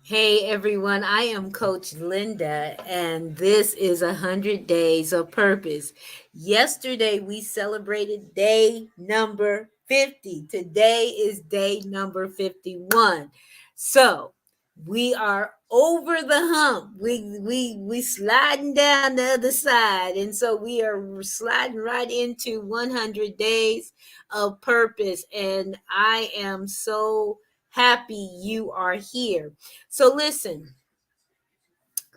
Hey everyone, I am Coach Linda, and this is 100 Days of Purpose. Yesterday we celebrated day number 50. Today is day number 51. So we are over the hump. We sliding down the other side, and so we are sliding right into 100 days of purpose. And I am so happy you are here. So listen,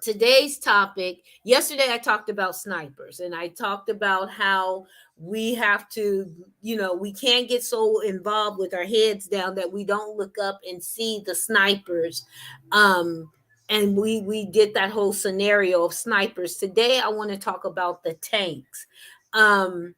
today's topic, yesterday I talked about snipers and I talked about how we have to, we can't get so involved with our heads down that we don't look up and see the snipers. Um and we did that whole scenario of snipers. Today I want to talk about the tanks. Um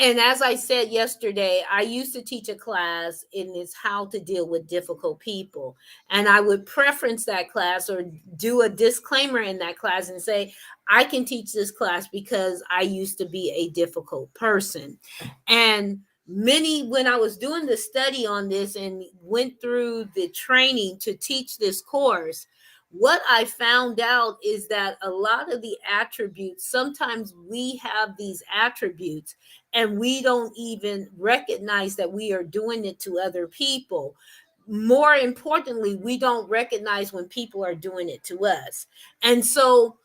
and as I said yesterday, I used to teach a class in this how to deal with difficult people. And I would preference that class or do a disclaimer in that class and say, I can teach this class because I used to be a difficult person. And when I was doing the study on this and went through the training to teach this course, what I found out is that a lot of the attributes, sometimes we have these attributes and we don't even recognize that we are doing it to other people. More importantly, we don't recognize when people are doing it to us. And so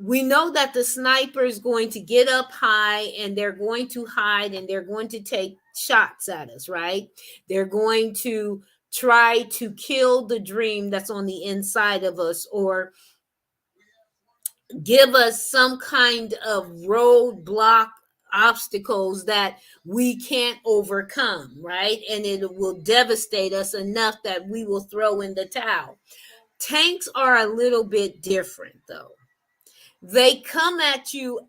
we know that the sniper is going to get up high and they're going to hide and they're going to take shots at us, right? They're going to try to kill the dream that's on the inside of us, or give us some kind of roadblock, obstacles that we can't overcome, right? And it will devastate us enough that we will throw in the towel. Tanks are a little bit different though. They come at you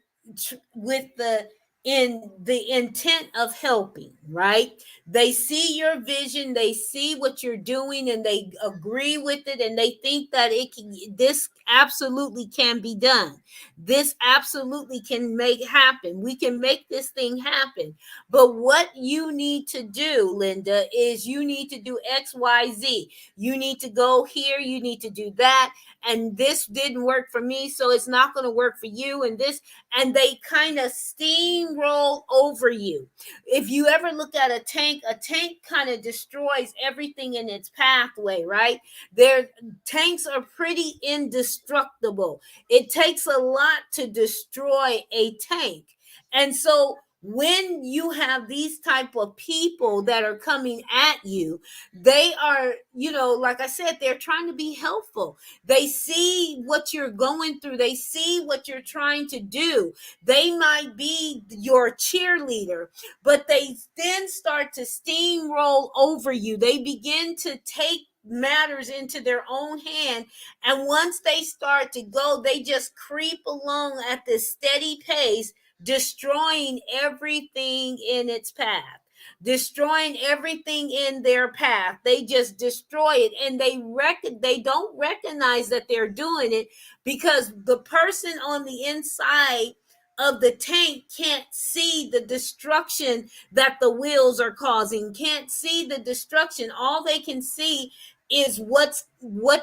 with the intent of helping, right? They see your vision, they see what you're doing, and they agree with it, and they think that this absolutely can be done. This absolutely can make happen. We can make this thing happen. But what you need to do, Linda, is you need to do XYZ. You need to go here, you need to do that, and this didn't work for me, so it's not going to work for you, and this, and they kind of steamroll over you. If you ever look at a tank kind of destroys everything in its pathway, right? Their tanks are pretty indestructible. It takes a lot to destroy a tank. And so when you have these type of people that are coming at you, they are, like I said, they're trying to be helpful. They see what you're going through. They see what you're trying to do. They might be your cheerleader, but they then start to steamroll over you. They begin to take matters into their own hand. And once they start to go, they just creep along at this steady pace, destroying everything in its path, destroying everything in their path. They just destroy it, and they don't recognize that they're doing it, because the person on the inside of the tank can't see the destruction that the wheels are causing, can't see the destruction. All they can see is what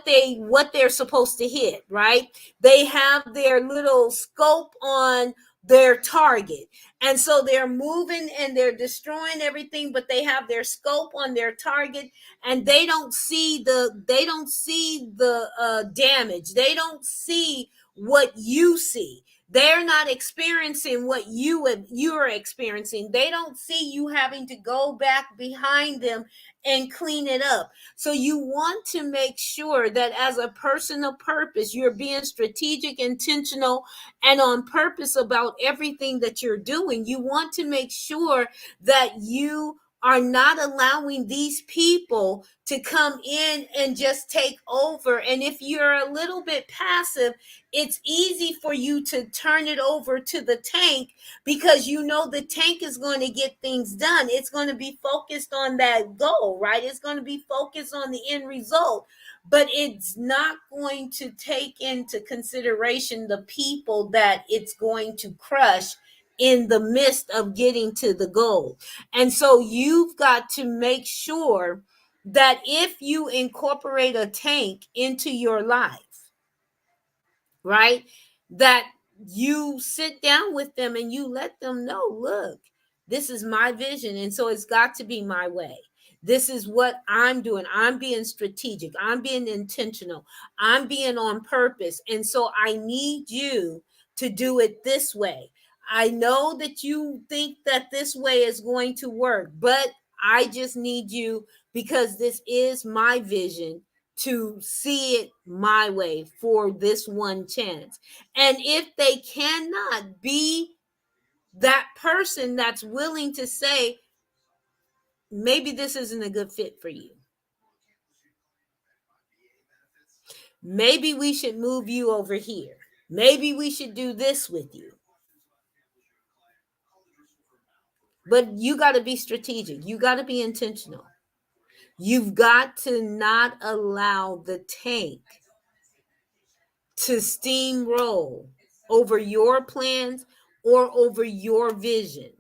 they're supposed to hit, right? They have their little scope on their target, and so they're moving and they're destroying everything, but they have their scope on their target, and they don't see the damage. They don't see what you see. They're not experiencing what you're experiencing. They don't see you having to go back behind them and clean it up. So you want to make sure that as a person of purpose, you're being strategic, intentional, and on purpose about everything that you're doing. You want to make sure that you are not allowing these people to come in and just take over. And if you're a little bit passive, it's easy for you to turn it over to the tank, because you know the tank is going to get things done. It's going to be focused on that goal, right? It's going to be focused on the end result, but it's not going to take into consideration the people that it's going to crush in the midst of getting to the goal. And so you've got to make sure that if you incorporate a tank into your life, right, that you sit down with them and you let them know, look, this is my vision. And so it's got to be my way. This is what I'm doing. I'm being strategic. I'm being intentional. I'm being on purpose. And so I need you to do it this way. I know that you think that this way is going to work, but I just need you, because this is my vision, to see it my way for this one chance. And if they cannot be that person that's willing to say, maybe this isn't a good fit for you, maybe we should move you over here, maybe we should do this with you. But you got to be strategic, you got to be intentional. You've got to not allow the tank to steamroll over your plans or over your vision.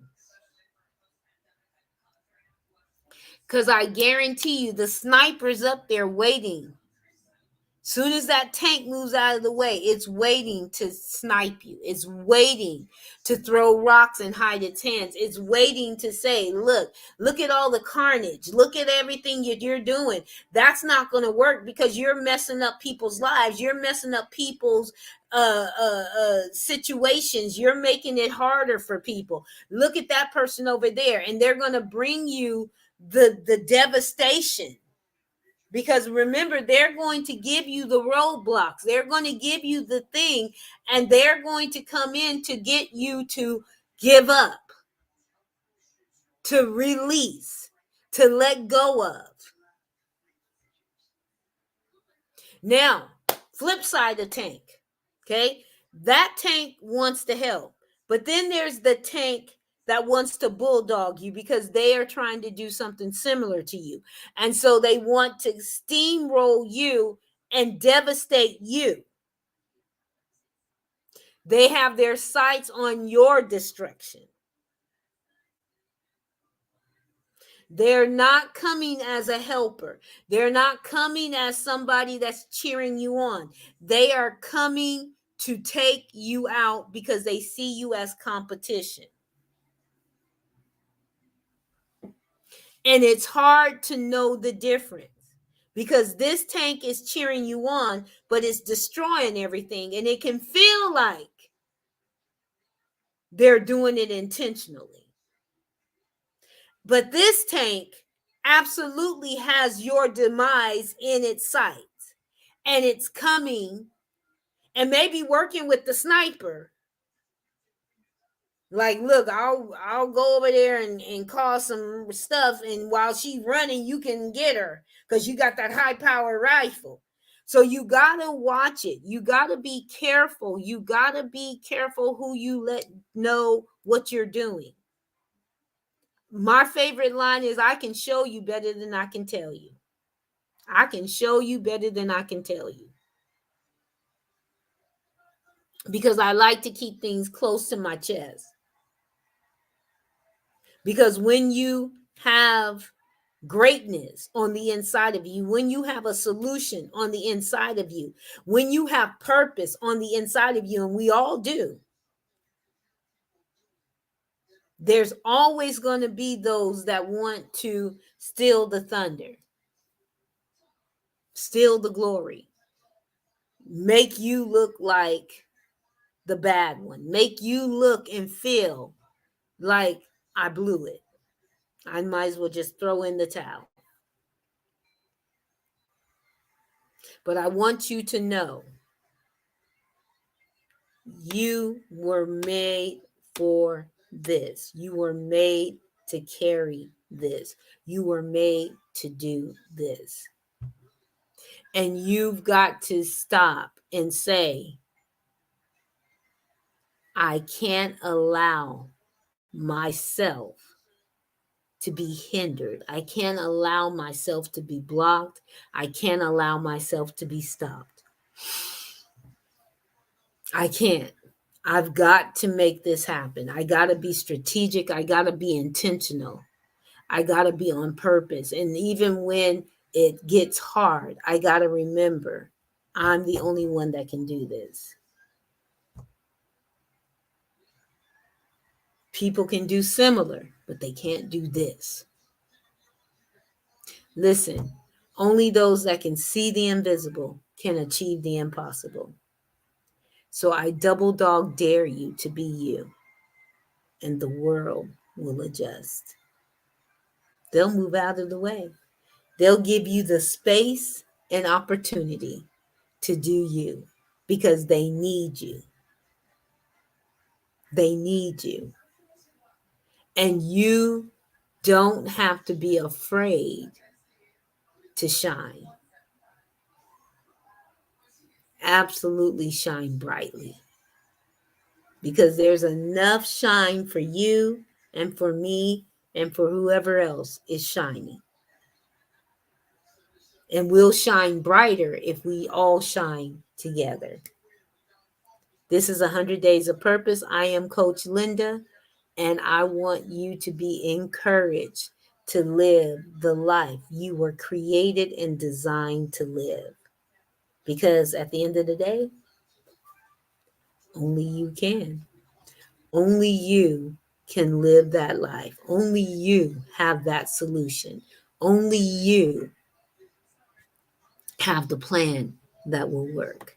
Because I guarantee you, the sniper's up there waiting. Soon as that tank moves out of the way, it's waiting to snipe you. It's waiting to throw rocks and hide its hands. It's waiting to say, look at all the carnage. Look at everything you're doing. That's not going to work, because you're messing up people's lives. You're messing up people's situations. You're making it harder for people. Look at that person over there. And they're going to bring you the devastation. Because remember, they're going to give you the roadblocks. They're going to give you the thing, and they're going to come in to get you to give up, to release, to let go of. Now, flip side of tank, okay? That tank wants to help. But then there's the tank that wants to bulldog you, because they are trying to do something similar to you. And so they want to steamroll you and devastate you. They have their sights on your destruction. They're not coming as a helper. They're not coming as somebody that's cheering you on. They are coming to take you out because they see you as competition. And it's hard to know the difference, because this tank is cheering you on, but it's destroying everything. And it can feel like they're doing it intentionally. But this tank absolutely has your demise in its sights. And it's coming and maybe working with the sniper. Like, look, I'll go over there and cause some stuff, and while she's running, you can get her because you got that high power rifle. So you gotta watch it. You gotta be careful. You gotta be careful who you let know what you're doing. My favorite line is, I can show you better than I can tell you. I can show you better than I can tell you. Because I like to keep things close to my chest. Because when you have greatness on the inside of you, when you have a solution on the inside of you, when you have purpose on the inside of you, and we all do, there's always going to be those that want to steal the thunder, steal the glory, make you look like the bad one, make you look and feel like, I blew it. I might as well just throw in the towel. But I want you to know, you were made for this. You were made to carry this. You were made to do this. And you've got to stop and say, I can't allow myself to be hindered. I can't allow myself to be blocked. I can't allow myself to be stopped. I can't. I've got to make this happen. I got to be strategic. I got to be intentional. I got to be on purpose. And even when it gets hard, I got to remember I'm the only one that can do this. People can do similar, but they can't do this. Listen, only those that can see the invisible can achieve the impossible. So I double dog dare you to be you, and the world will adjust. They'll move out of the way. They'll give you the space and opportunity to do you because they need you. They need you. And you don't have to be afraid to shine. Absolutely shine brightly because there's enough shine for you and for me and for whoever else is shining. And we'll shine brighter if we all shine together. This is 100 Days of Purpose. I am Coach Linda, and I want you to be encouraged to live the life you were created and designed to live. Because at the end of the day, only you can. Only you can live that life. Only you have that solution. Only you have the plan that will work.